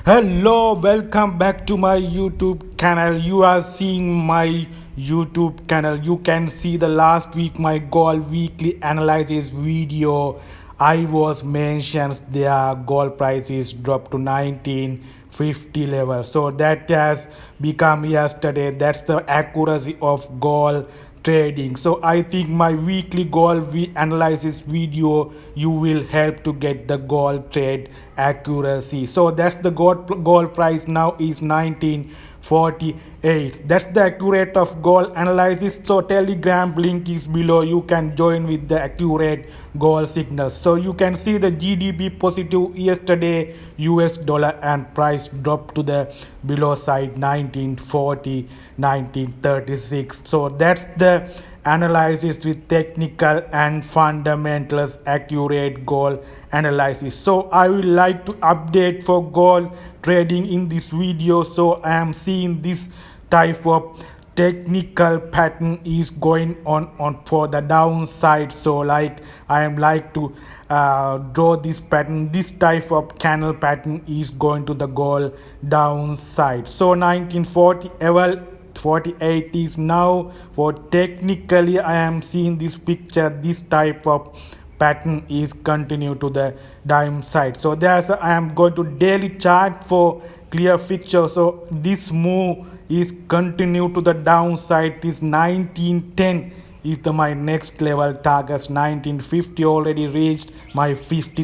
Hello, welcome back to my YouTube channel. You are seeing my YouTube channel. You can see the last week my gold weekly analysis video. I was mentioned their gold price is dropped to 1950 level. So that has become yesterday. That's the accuracy of gold trading. So I think my weekly gold analysis video you will help to get the gold trade accuracy. So that's the gold price now is 1948. That's the accurate of gold analysis. So telegram link is below. You can join with the accurate gold signals. So you can see the GDP positive yesterday, US dollar and price dropped to the below side 1940 1936. So that's the analysis with technical and fundamentals accurate gold analysis. So I would like to update for gold trading in this video. So I am seeing this type of technical pattern is going on for the downside. So like I am like to draw this pattern. This type of candle pattern is going to the gold downside. So 1940 level 48 is now for technically I am seeing this picture. This type of pattern is continue to the downside. So there's I am going to daily chart for clear picture. So this move is continue to the downside. This 1910 is my next level targets. 1950 already reached my first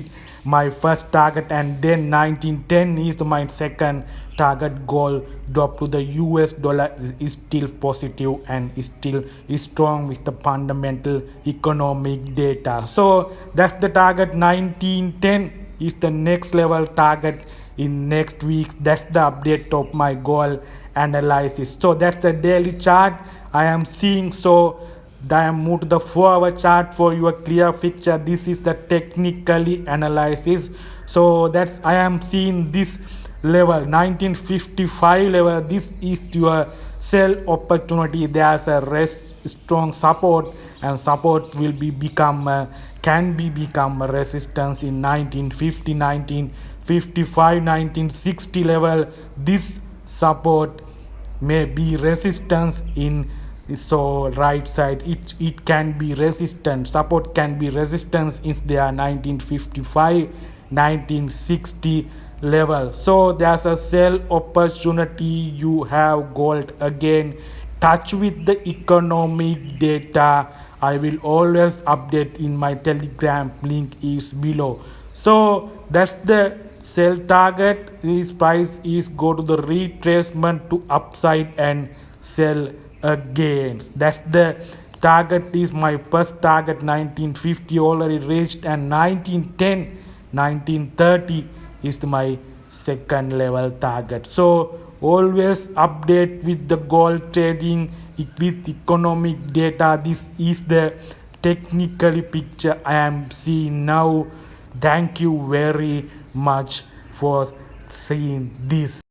target, and then 1910 is my second target. Goal drop to the US dollar is still positive and is still is strong with the fundamental economic data. So that's the target. 1910 is the next level target in next week. That's the update of my goal analysis. So that's the daily chart I am seeing. So I am moved to the 4-hour chart for your clear picture. This is the technically analysis. So that's I am seeing this level 1955 level. This is your sell opportunity. There's a strong support, and support will be become can be become a resistance in 1950 1955 1960 level. This support may be resistance in, so right side it can be resistant, support can be resistance in their 1955 1960 level. So there's a sell opportunity. You have gold again. Touch with the economic data. I will always update in my telegram link is below. So that's the sell target. This price is go to the retracement to upside and sell again. That's the target is my first target. 1950 already reached, and 1910 1930 is my second level target. So always update with the gold trading with economic data. This is the technically picture I am seeing now. Thank you very much for seeing this.